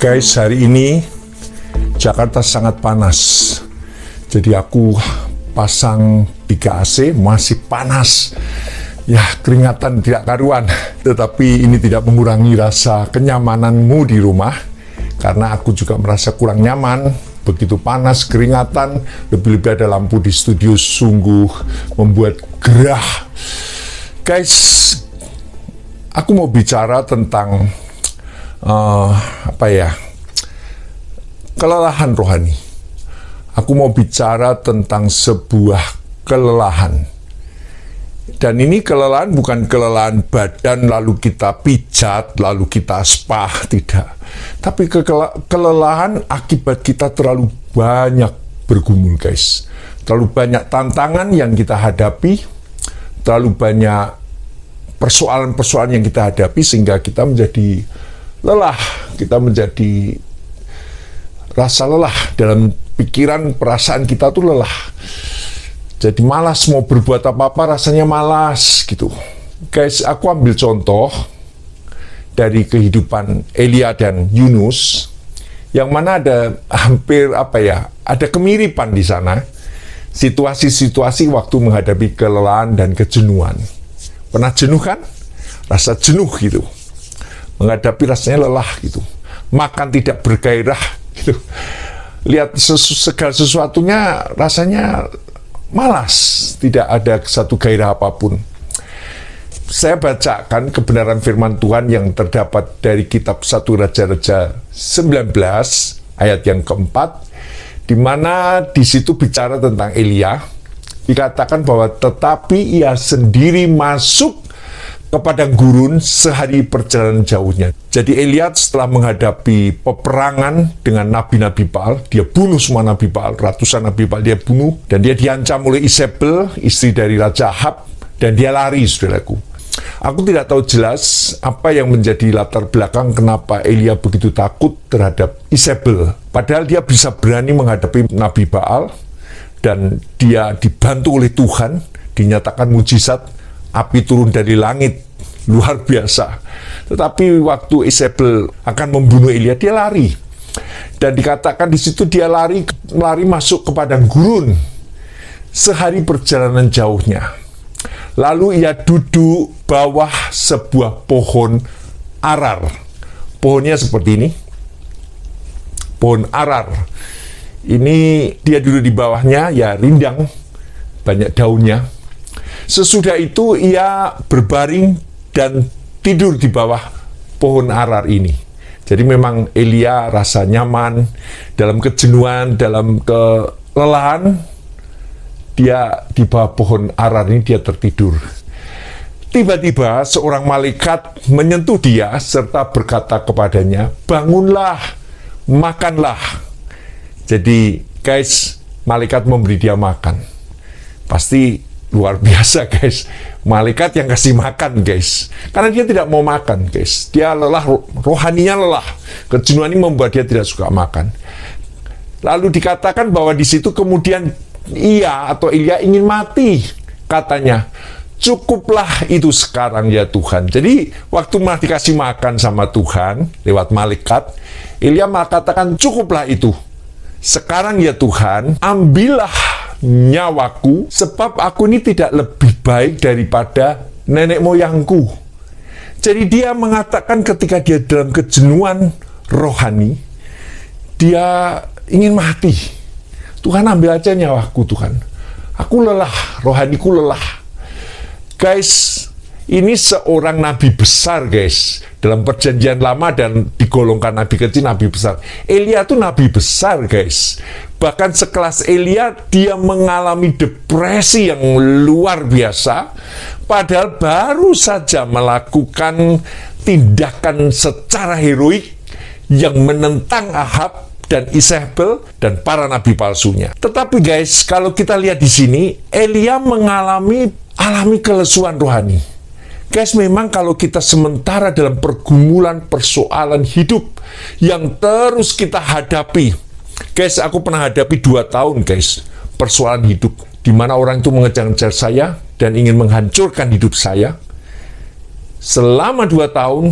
Guys, hari ini Jakarta sangat panas. Jadi aku pasang 3 AC, masih panas. Ya, keringatan tidak karuan. Tetapi ini tidak mengurangi rasa kenyamananmu di rumah. Karena aku juga merasa kurang nyaman. Begitu panas, keringatan, lebih-lebih ada lampu di studio, sungguh membuat gerah. Guys, aku mau bicara tentang kelelahan rohani. Aku mau bicara tentang sebuah kelelahan. Dan ini kelelahan bukan kelelahan badan lalu kita pijat, lalu kita spa, tidak. Tapi kelelahan akibat kita terlalu banyak bergumul, guys. Terlalu banyak tantangan yang kita hadapi, terlalu banyak persoalan-persoalan yang kita hadapi sehingga kita menjadi lelah, kita menjadi rasa lelah dalam pikiran, perasaan kita tuh lelah. Jadi malas mau berbuat apa-apa, rasanya malas gitu. Guys, aku ambil contoh dari kehidupan Elia dan Yunus, yang mana ada hampir ada kemiripan di sana. Situasi-situasi waktu menghadapi kelelahan dan kejenuhan. Pernah jenuh kan? Rasa jenuh gitu. Menghadapi rasanya lelah gitu. Makan tidak bergairah gitu. Lihat segala sesuatunya rasanya malas, tidak ada satu gairah apapun. Saya bacakan kebenaran firman Tuhan yang terdapat dari kitab 1 Raja-Raja 19 ayat yang keempat, di mana di situ bicara tentang Elia. Dikatakan bahwa tetapi ia sendiri masuk ke padang gurun sehari perjalanan jauhnya. Jadi Elia setelah menghadapi peperangan dengan nabi-nabi Baal, dia bunuh semua nabi Baal, ratusan nabi Baal dia bunuh, dan dia diancam oleh Isabel, istri dari Raja Ahab, dan dia lari, saudaraku. Aku tidak tahu jelas apa yang menjadi latar belakang kenapa Elia begitu takut terhadap Isabel. Padahal dia bisa berani menghadapi nabi Baal, dan dia dibantu oleh Tuhan, dinyatakan mujizat, api turun dari langit, luar biasa. Tetapi waktu Isabel akan membunuh Elia, dia lari. Dan dikatakan di situ dia lari masuk ke padang gurun, sehari perjalanan jauhnya. Lalu ia duduk bawah sebuah pohon arar. Pohonnya seperti ini. Pohon arar. Ini dia duduk di bawahnya, ya rindang, banyak daunnya. Sesudah itu ia berbaring dan tidur di bawah pohon arar ini. Jadi memang Elia rasa nyaman dalam kejenuhan, dalam kelelahan. Dia di bawah pohon arar ini dia tertidur. Tiba-tiba seorang malaikat menyentuh dia serta berkata kepadanya, "Bangunlah, makanlah." Jadi guys, malaikat memberi dia makan. Pasti luar biasa, guys. Malaikat yang kasih makan, guys. Karena dia tidak mau makan, guys. Dia lelah, rohaninya lelah. Kejenuhan ini membuat dia tidak suka makan. Lalu dikatakan bahwa di situ kemudian Elia ingin mati. Katanya, "Cukuplah itu sekarang ya Tuhan." Jadi waktu malah dikasih makan sama Tuhan lewat malaikat, Elia mengatakan, "Cukuplah itu. Sekarang ya Tuhan, ambillah nyawaku, sebab aku ini tidak lebih baik daripada nenek moyangku." Jadi dia mengatakan ketika dia dalam kejenuhan rohani, dia ingin mati. "Tuhan, ambil aja nyawaku Tuhan. Aku lelah, rohaniku lelah." Guys, ini seorang nabi besar, guys. Dalam perjanjian lama dan digolongkan nabi kecil, nabi besar. Elia itu nabi besar, guys. Bahkan sekelas Elia, dia mengalami depresi yang luar biasa. Padahal baru saja melakukan tindakan secara heroik yang menentang Ahab dan Isabel dan para nabi palsunya. Tetapi guys, kalau kita lihat di sini, Elia mengalami kelesuan rohani. Guys, memang kalau kita sementara dalam pergumulan persoalan hidup yang terus kita hadapi. Guys, aku pernah hadapi 2 tahun, guys, persoalan hidup, di mana orang itu mengejar-ngejar saya dan ingin menghancurkan hidup saya. Selama 2 tahun,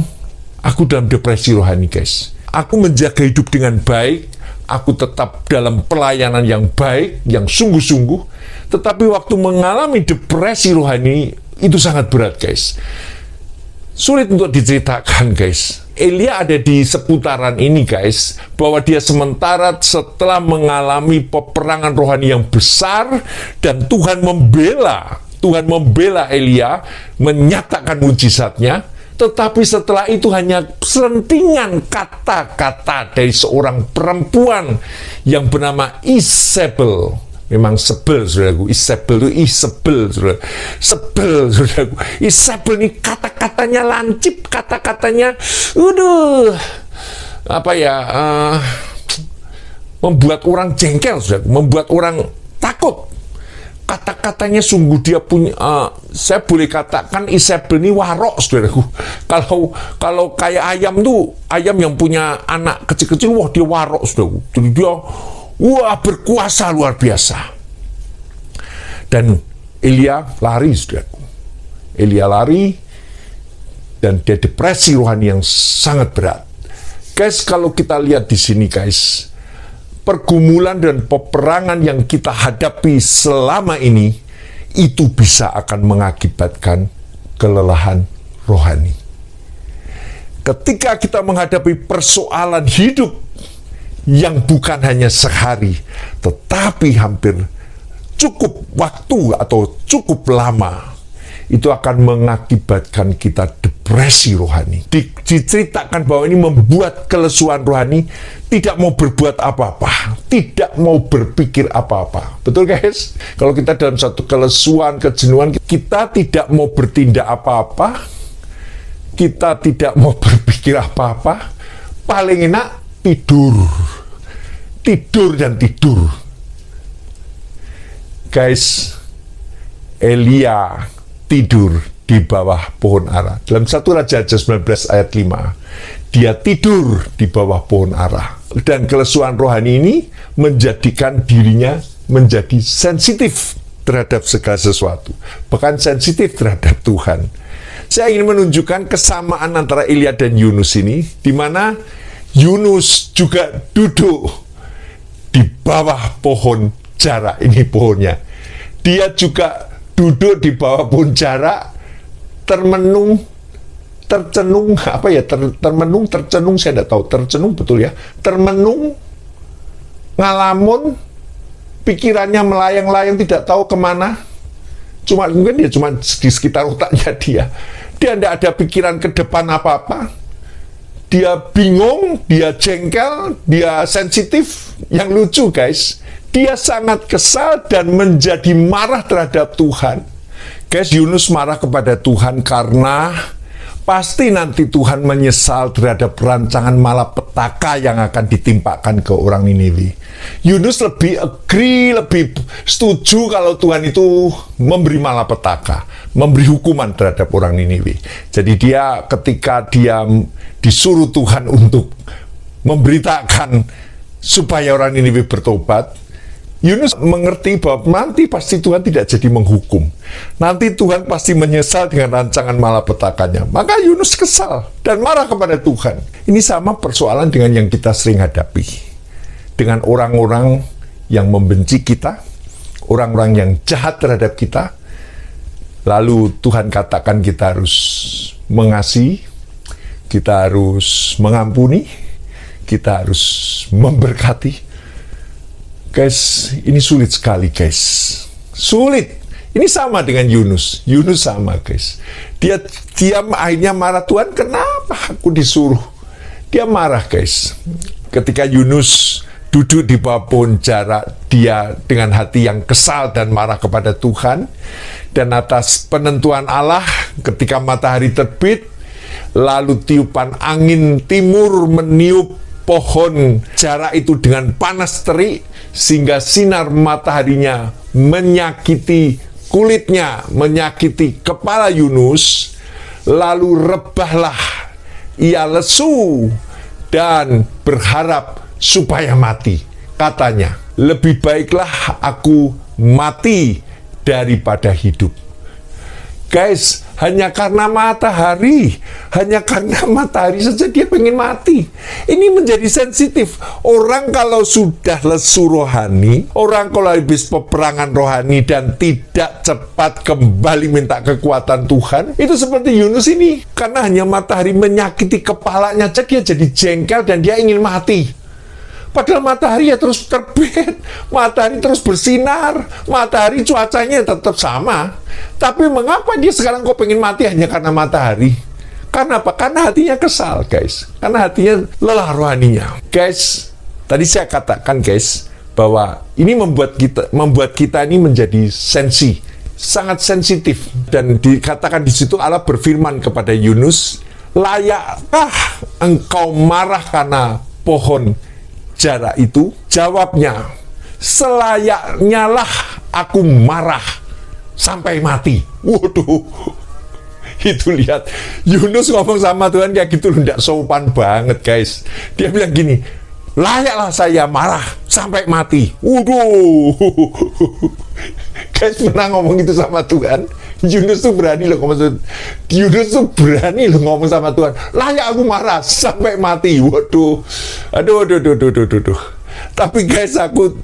aku dalam depresi rohani, guys. aku menjaga hidup dengan baik, aku tetap dalam pelayanan yang baik, yang sungguh-sungguh, tetapi waktu mengalami depresi rohani, itu sangat berat, guys. Sulit untuk diceritakan, guys. Elia ada di seputaran ini, guys, bahwa dia sementara setelah mengalami peperangan rohani yang besar, dan Tuhan membela Elia, menyatakan mujizatnya, tetapi setelah itu hanya selentingan kata-kata dari seorang perempuan yang bernama Isabel. Memang sebel, saudaraku. Isabel itu saudara. Sebel, saudaraku. Isabel ini kata-katanya lancip, kata-katanya, membuat orang jengkel, saudaraku. Membuat orang takut. Kata-katanya sungguh dia punya, saya boleh katakan Isabel ini warok, saudaraku. Kalau kayak ayam tuh, ayam yang punya anak kecil-kecil, wah dia warok, saudaraku. Jadi dia berkuasa luar biasa. Dan Elia lari, saudaraku. Elia lari, dan dia depresi rohani yang sangat berat. Guys, kalau kita lihat di sini, guys, pergumulan dan peperangan yang kita hadapi selama ini, itu bisa akan mengakibatkan kelelahan rohani. Ketika kita menghadapi persoalan hidup yang bukan hanya sehari, tetapi hampir cukup waktu atau cukup lama, itu akan mengakibatkan kita depresi rohani. Diceritakan bahwa ini membuat kelesuan rohani, tidak mau berbuat apa-apa, tidak mau berpikir apa-apa. Betul, guys? Kalau kita dalam satu kelesuan, kejenuhan, kita tidak mau bertindak apa-apa, kita tidak mau berpikir apa-apa, paling enak tidur dan tidur. Guys, Elia tidur di bawah pohon ara. Dalam 1 Raja 19 ayat 5, dia tidur di bawah pohon ara. Dan kelesuan rohani ini menjadikan dirinya menjadi sensitif terhadap segala sesuatu, bahkan sensitif terhadap Tuhan. Saya ingin menunjukkan kesamaan antara Elia dan Yunus ini, di mana Yunus juga duduk di bawah pohon jara. Ini pohonnya. Dia juga duduk di bawah pohon jara, tercenung, saya tidak tahu, tercenung betul ya, termenung, ngalamun, pikirannya melayang-layang, tidak tahu kemana, mungkin dia cuma di sekitar otaknya dia tidak ada pikiran ke depan apa-apa, dia bingung, dia jengkel, dia sensitif. Yang lucu, guys, dia sangat kesal dan menjadi marah terhadap Tuhan. Guys, Yunus marah kepada Tuhan karena pasti nanti Tuhan menyesal terhadap rancangan malapetaka yang akan ditimpakan ke orang Niniwe. Yunus lebih setuju kalau Tuhan itu memberi malapetaka, memberi hukuman terhadap orang Niniwe. Jadi ketika dia disuruh Tuhan untuk memberitakan supaya orang Niniwe bertobat, Yunus mengerti bahwa nanti pasti Tuhan tidak jadi menghukum. Nanti Tuhan pasti menyesal dengan rancangan malapetakanya. Maka Yunus kesal dan marah kepada Tuhan. Ini sama persoalan dengan yang kita sering hadapi. Dengan orang-orang yang membenci kita, orang-orang yang jahat terhadap kita. Lalu Tuhan katakan kita harus mengasihi, kita harus mengampuni, kita harus memberkati. Guys, ini sulit sekali, guys. Sulit. Ini sama dengan Yunus. Yunus sama, guys. Dia akhirnya marah, Tuhan, kenapa aku disuruh? Dia marah, guys. Ketika Yunus duduk di bawah pohon jara, dia dengan hati yang kesal dan marah kepada Tuhan. Dan atas penentuan Allah, ketika matahari terbit, lalu tiupan angin timur meniup pohon jara itu dengan panas terik, sehingga sinar mataharinya menyakiti kulitnya, menyakiti kepala Yunus. Lalu rebahlah ia lesu dan berharap supaya mati. Katanya, lebih baiklah aku mati daripada hidup. Guys, Hanya karena matahari saja dia pengen mati. Ini menjadi sensitif. Orang kalau sudah lesu rohani, orang kalau habis peperangan rohani dan tidak cepat kembali minta kekuatan Tuhan, itu seperti Yunus ini. Karena hanya matahari menyakiti kepalanya saja, dia jadi jengkel dan dia ingin mati. Padahal matahari ya terus terbit, matahari terus bersinar, matahari cuacanya tetap sama. Tapi mengapa dia sekarang kok pengen mati hanya karena matahari? Karena apa? Karena hatinya kesal, guys. Karena hatinya lelah rohaninya. Guys, tadi saya katakan, guys, bahwa ini membuat kita ini menjadi sangat sensitif. Dan dikatakan di situ Allah berfirman kepada Yunus, layakkah engkau marah karena pohon jara itu? Jawabnya, selayaknya lah aku marah sampai mati. Waduh, itu lihat, Yunus ngomong sama Tuhan kayak gitu loh, tidak sopan banget, guys. Dia bilang gini, layaklah saya marah sampai mati. Waduh, guys, pernah ngomong itu sama Tuhan? Yunus tuh berani loh ngomong sama Tuhan, layak aku marah sampai mati. Waduh, aduh. Tapi guys, aku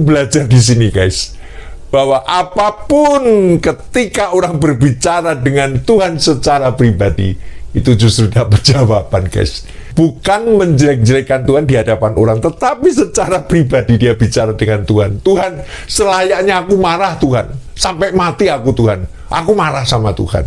belajar di sini, guys, bahwa apapun ketika orang berbicara dengan Tuhan secara pribadi, itu justru dapat jawaban, guys. Bukan menjelek-jelekan Tuhan di hadapan orang, tetapi secara pribadi dia bicara dengan Tuhan. Tuhan, selayaknya aku marah, Tuhan. Sampai mati aku, Tuhan. Aku marah sama Tuhan.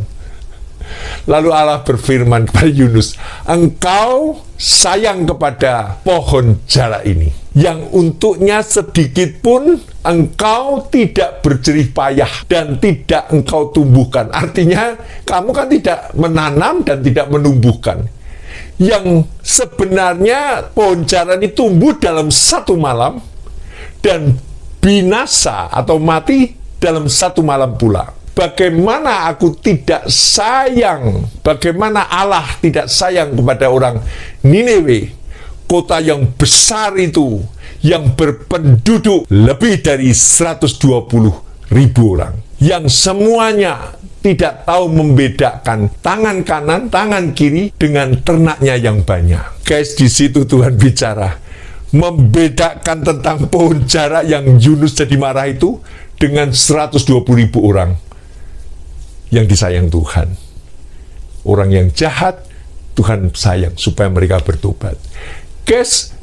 Lalu Allah berfirman kepada Yunus, engkau sayang kepada pohon jara ini, yang untuknya sedikit pun engkau tidak berjerih payah dan tidak engkau tumbuhkan. Artinya, kamu kan tidak menanam dan tidak menumbuhkan. Yang sebenarnya pohon jara ini tumbuh dalam satu malam dan binasa atau mati dalam satu malam pula. Bagaimana aku tidak sayang, bagaimana Allah tidak sayang kepada orang Nineve, kota yang besar itu, yang berpenduduk lebih dari 120.000 orang, yang semuanya tidak tahu membedakan tangan kanan, tangan kiri dengan ternaknya yang banyak. Guys, di situ Tuhan bicara, membedakan tentang pohon jara yang Yunus jadi marah itu dengan 120.000 orang yang disayang Tuhan. Orang yang jahat, Tuhan sayang supaya mereka bertobat. Guys,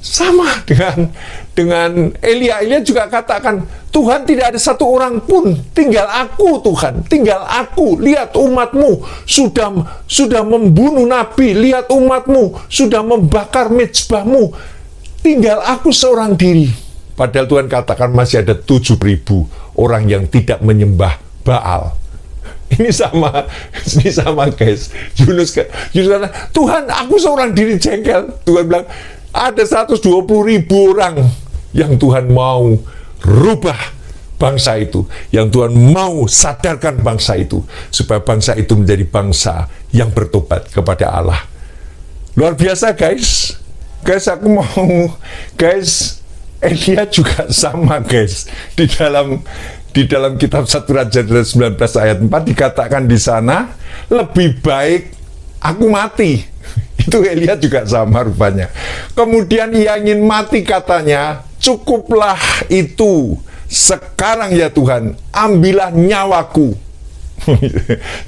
sama dengan Elia. Elia juga katakan, Tuhan, tidak ada satu orang pun, tinggal aku, Tuhan, tinggal aku. Lihat umatmu sudah membunuh nabi, lihat umatmu sudah membakar mezbahmu, tinggal aku seorang diri. Padahal Tuhan katakan masih ada 7.000 orang yang tidak menyembah Baal. Ini sama guys. Yunus kata, Tuhan, aku seorang diri jengkel. Tuhan bilang, ada 120.000 orang yang Tuhan mau rubah bangsa itu, yang Tuhan mau sadarkan bangsa itu, supaya bangsa itu menjadi bangsa yang bertobat kepada Allah. Luar biasa, guys. Guys, guys, Elia juga sama, guys. Di dalam kitab 1 Raja 19 ayat 4 dikatakan di sana, lebih baik aku mati. Itu Elia juga sama rupanya. Kemudian ia ingin mati, katanya, cukuplah itu. Sekarang ya Tuhan, ambillah nyawaku.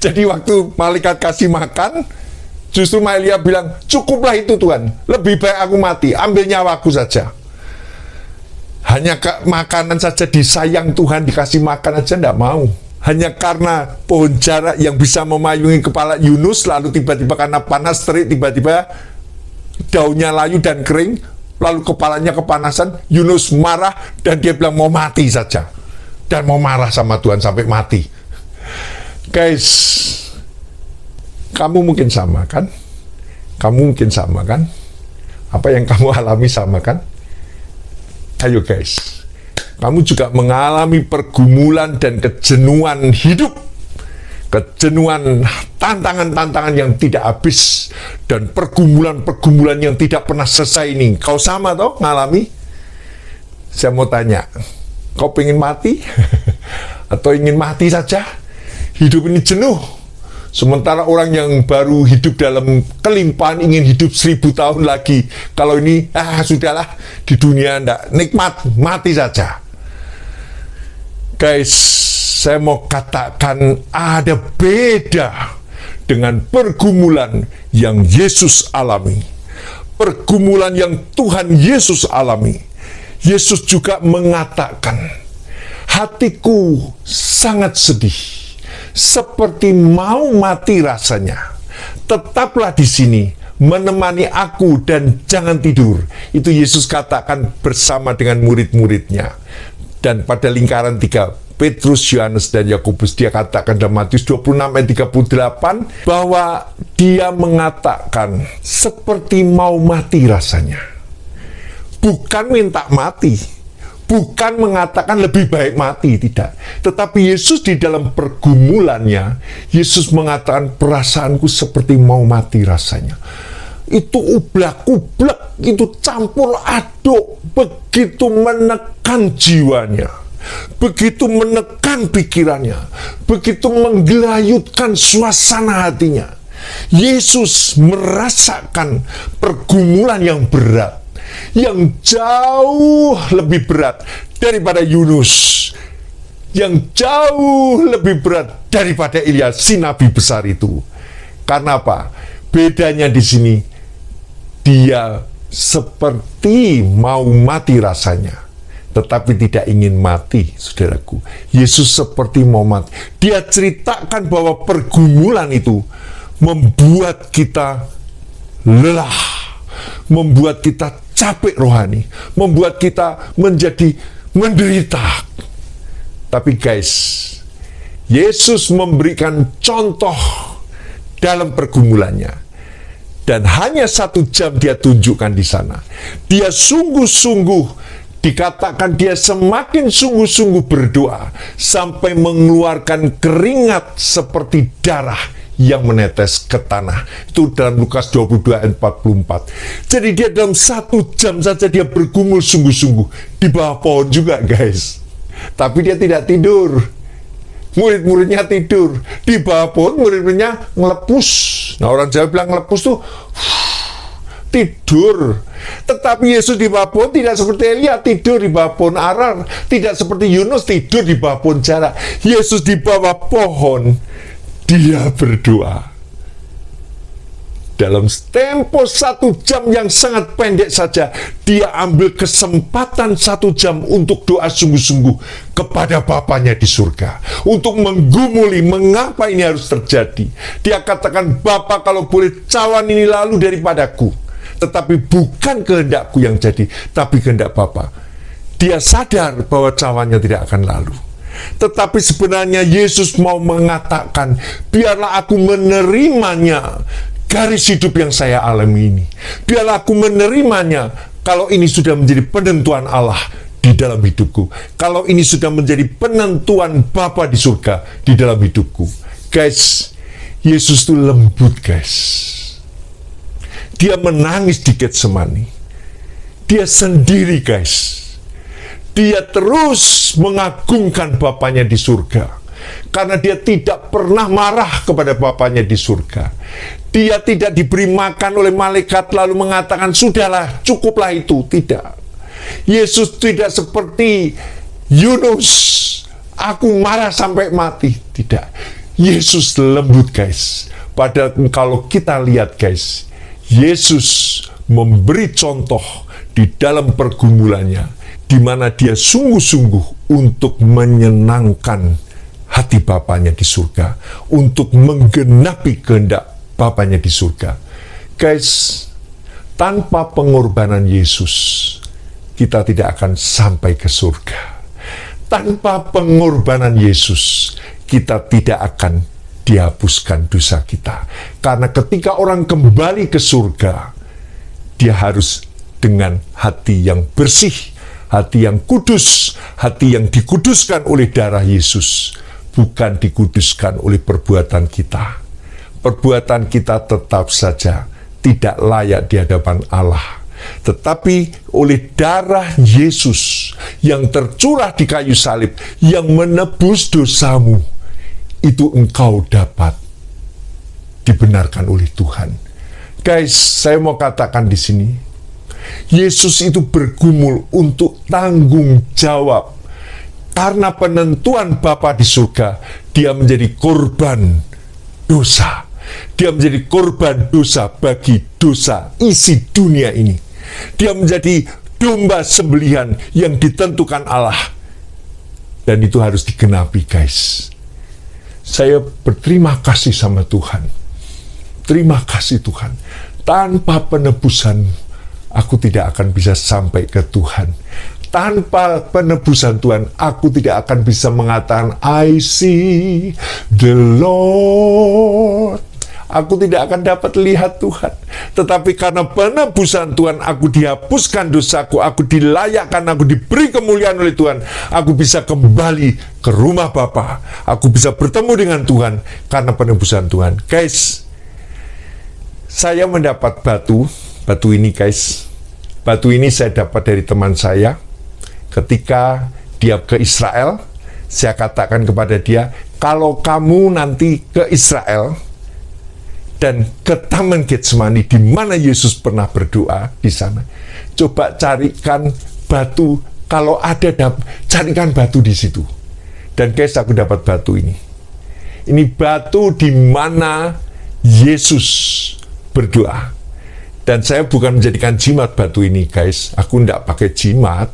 Jadi waktu malaikat kasih makan, justru Elia bilang, cukuplah itu Tuhan, lebih baik aku mati, ambil nyawaku saja. Hanya makanan saja disayang Tuhan, dikasih makan aja tidak mau. Hanya karena pohon jara yang bisa memayungi kepala Yunus, lalu tiba-tiba karena panas terik, tiba-tiba daunnya layu dan kering, lalu kepalanya kepanasan, Yunus marah dan dia bilang mau mati saja. Dan mau marah sama Tuhan sampai mati. Guys, kamu mungkin sama kan? Kamu mungkin sama kan? Apa yang kamu alami sama kan? Ayo guys, kamu juga mengalami pergumulan dan kejenuhan hidup, kejenuhan tantangan-tantangan yang tidak habis, dan pergumulan-pergumulan yang tidak pernah selesai ini. Kau sama toh ngalami? Saya mau tanya, kau pengen mati? Atau ingin mati saja? hidup ini jenuh. Sementara orang yang baru hidup dalam kelimpahan ingin hidup 1000 tahun lagi. Kalau ini, sudahlah, di dunia enggak nikmat, mati saja. Guys, saya mau katakan ada beda dengan pergumulan yang Yesus alami. Pergumulan yang Tuhan Yesus alami. Yesus juga mengatakan, hatiku sangat sedih, seperti mau mati rasanya. Tetaplah di sini, menemani aku dan jangan tidur. Itu Yesus katakan bersama dengan murid-muridnya. Dan pada lingkaran 3, Petrus, Yohanes, dan Yakobus, dia katakan dalam Matius 26 ayat 38 bahwa dia mengatakan seperti mau mati rasanya. Bukan minta mati, bukan mengatakan lebih baik mati, tidak. Tetapi Yesus di dalam pergumulannya, Yesus mengatakan perasaanku seperti mau mati rasanya. Itu ublak-ublak, itu campur aduk, begitu menekan jiwanya, begitu menekan pikirannya, begitu menggelayutkan suasana hatinya. Yesus merasakan pergumulan yang berat, yang jauh lebih berat daripada Yunus, yang jauh lebih berat daripada Ilyas, si nabi besar itu. Karena apa? Bedanya di sini, dia seperti mau mati rasanya, tetapi tidak ingin mati, saudaraku. Yesus seperti mau mati. Dia ceritakan bahwa pergumulan itu membuat kita lelah, membuat kita capek rohani, membuat kita menjadi menderita. Tapi guys, Yesus memberikan contoh dalam pergumulannya. Dan hanya 1 jam dia tunjukkan di sana. Dia sungguh-sungguh, dikatakan dia semakin sungguh-sungguh berdoa sampai mengeluarkan keringat seperti darah yang menetes ke tanah. Itu dalam Lukas 22 ayat 44. Jadi dia dalam 1 jam saja dia bergumul sungguh-sungguh. Di bawah pohon juga, guys. Tapi dia tidak tidur. Murid-muridnya tidur. Di bawah pohon murid-muridnya ngelepus. Nah, orang Jawa bilang ngelepus tuh tidur. Tetapi Yesus di bawah pohon tidak seperti Elia tidur di bawah pohon arar, tidak seperti Yunus tidur di bawah pohon jara. Yesus di bawah pohon, dia berdoa. Dalam tempo 1 jam yang sangat pendek saja, dia ambil kesempatan 1 jam untuk doa sungguh-sungguh kepada Bapanya di surga. Untuk menggumuli mengapa ini harus terjadi. Dia katakan, Bapa, kalau boleh cawan ini lalu daripadaku. Tetapi bukan kehendakku yang jadi, tapi kehendak Bapa. Dia sadar bahwa cawannya tidak akan lalu. Tetapi sebenarnya Yesus mau mengatakan, biarlah aku menerimanya garis hidup yang saya alami ini. Biarlah aku menerimanya kalau ini sudah menjadi penentuan Allah di dalam hidupku. Kalau ini sudah menjadi penentuan Bapa di surga di dalam hidupku. Guys, Yesus itu lembut, guys. Dia menangis di Getsemani. Dia sendiri, guys. Dia terus mengagungkan Bapanya di surga. Karena dia tidak pernah marah kepada Bapanya di surga. Dia tidak diberi makan oleh malaikat lalu mengatakan, sudahlah, cukuplah itu. Tidak. Yesus tidak seperti Yunus, aku marah sampai mati. Tidak. Yesus lembut, guys. Padahal kalau kita lihat, guys, Yesus memberi contoh di dalam pergumulannya, di mana dia sungguh-sungguh untuk menyenangkan hati Bapanya di surga, untuk menggenapi kehendak Bapanya di surga. Guys, tanpa pengorbanan Yesus, kita tidak akan sampai ke surga. Tanpa pengorbanan Yesus, kita tidak akan dihapuskan dosa kita. Karena ketika orang kembali ke surga, dia harus dengan hati yang bersih, hati yang kudus, hati yang dikuduskan oleh darah Yesus, bukan dikuduskan oleh perbuatan kita. Perbuatan kita tetap saja tidak layak di hadapan Allah. Tetapi oleh darah Yesus yang tercurah di kayu salib, yang menebus dosamu, itu engkau dapat dibenarkan oleh Tuhan. Guys, saya mau katakan di sini, Yesus itu bergumul untuk tanggung jawab. Karena penentuan Bapa di surga, dia menjadi korban dosa. Dia menjadi korban dosa bagi dosa isi dunia ini. Dia menjadi domba sembelihan yang ditentukan Allah. Dan itu harus digenapi, guys. Saya berterima kasih sama Tuhan. Terima kasih Tuhan. Tanpa penebusan, aku tidak akan bisa sampai ke Tuhan. Tanpa penebusan Tuhan, aku tidak akan bisa mengatakan, I see the Lord. Aku tidak akan dapat lihat Tuhan. Tetapi karena penebusan Tuhan, aku dihapuskan dosaku, aku dilayakkan, aku diberi kemuliaan oleh Tuhan. Aku bisa kembali ke rumah Bapa. Aku bisa bertemu dengan Tuhan karena penebusan Tuhan. Guys, saya mendapat batu ini guys. Batu ini saya dapat dari teman saya. Ketika dia ke Israel, saya katakan kepada dia, kalau kamu nanti ke Israel dan ke Taman Getsemani di mana Yesus pernah berdoa di sana, coba carikan batu, kalau ada carikan batu di situ. Dan guys, aku dapat batu ini. Ini batu di mana Yesus berdoa. Dan saya bukan menjadikan jimat batu ini, guys. Aku tidak pakai jimat.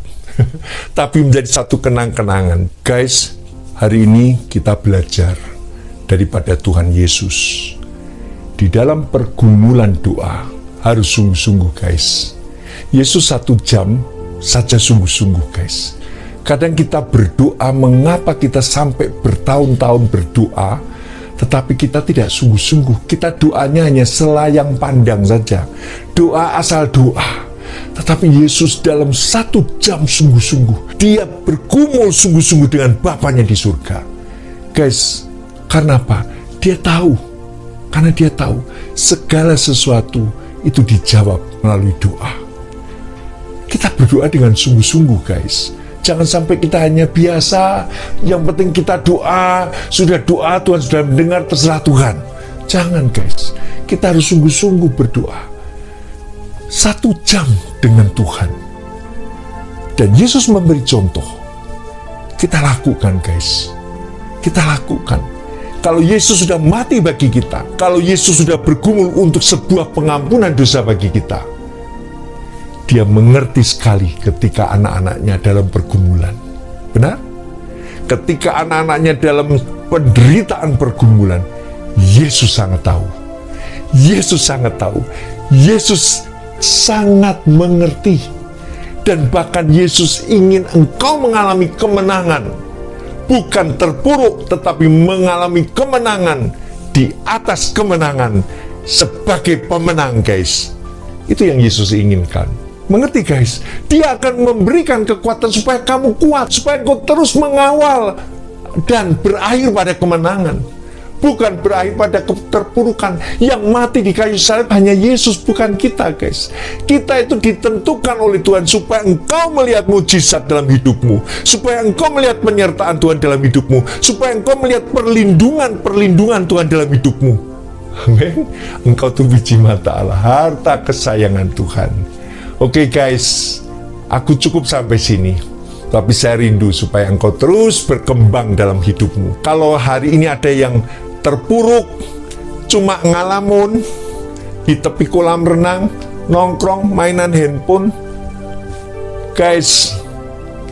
Tapi menjadi satu kenang-kenangan. Guys, hari ini kita belajar daripada Tuhan Yesus. Di dalam pergumulan doa harus sungguh-sungguh, guys. Yesus 1 jam saja sungguh-sungguh, guys. Kadang kita berdoa, mengapa kita sampai bertahun-tahun berdoa, tetapi kita tidak sungguh-sungguh. Kita doanya hanya selayang pandang saja. Doa asal doa. Tetapi Yesus dalam 1 jam sungguh-sungguh, dia bergumul sungguh-sungguh dengan Bapanya di surga. Guys, karena apa? Dia tahu. Karena dia tahu segala sesuatu itu dijawab melalui doa. Kita berdoa dengan sungguh-sungguh, guys. Jangan sampai kita hanya biasa, yang penting kita doa, sudah doa, Tuhan sudah mendengar, terserah Tuhan. Jangan, guys. Kita harus sungguh-sungguh berdoa. 1 jam dengan Tuhan. Dan Yesus memberi contoh. Kita lakukan, guys. Kita lakukan. Kalau Yesus sudah mati bagi kita, kalau Yesus sudah bergumul untuk sebuah pengampunan dosa bagi kita, dia mengerti sekali ketika anak-anaknya dalam pergumulan. Benar? Ketika anak-anaknya dalam penderitaan pergumulan, Yesus sangat tahu. Yesus sangat tahu. Yesus sangat mengerti. Dan bahkan Yesus ingin engkau mengalami kemenangan. Bukan terpuruk, tetapi mengalami kemenangan di atas kemenangan sebagai pemenang, guys. Itu yang Yesus inginkan. Mengerti, guys? Dia akan memberikan kekuatan supaya kamu kuat, supaya kau terus mengawal dan berakhir pada kemenangan. Bukan berakhir pada keterpurukan. Yang mati di kayu salib hanya Yesus, bukan kita, guys. Kita itu ditentukan oleh Tuhan supaya engkau melihat mujizat dalam hidupmu, supaya engkau melihat penyertaan Tuhan dalam hidupmu, supaya engkau melihat perlindungan Tuhan dalam hidupmu. Amin. Engkau tuh biji mata Allah, harta kesayangan Tuhan. Oke, guys, aku cukup sampai sini. Tapi saya rindu supaya engkau terus berkembang dalam hidupmu. Kalau hari ini ada yang terpuruk, cuma ngalamun di tepi kolam renang, nongkrong, mainan handphone, guys,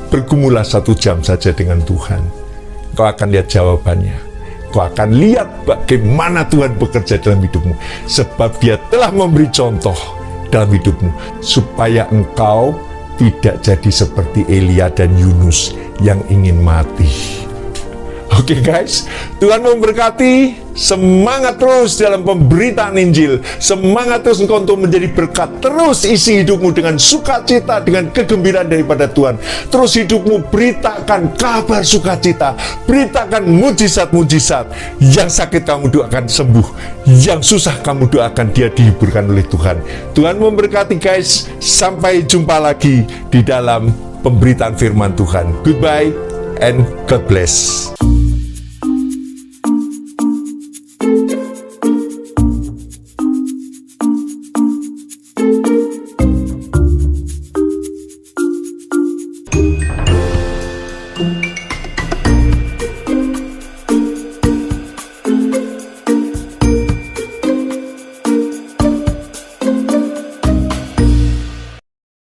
bergumulah 1 jam saja dengan Tuhan. Kau akan lihat jawabannya. Kau akan lihat bagaimana Tuhan bekerja dalam hidupmu. Sebab dia telah memberi contoh dalam hidupmu, supaya engkau tidak jadi seperti Elia dan Yunus yang ingin mati. Oke, guys, Tuhan memberkati. Semangat terus dalam pemberitaan Injil. Semangat terus engkau untuk menjadi berkat. Terus isi hidupmu dengan sukacita, dengan kegembiraan daripada Tuhan. Terus hidupmu beritakan kabar sukacita. Beritakan mujizat-mujizat. Yang sakit kamu doakan sembuh. Yang susah kamu doakan dia dihiburkan oleh Tuhan. Tuhan memberkati, guys. Sampai jumpa lagi di dalam pemberitaan firman Tuhan. Goodbye and God bless.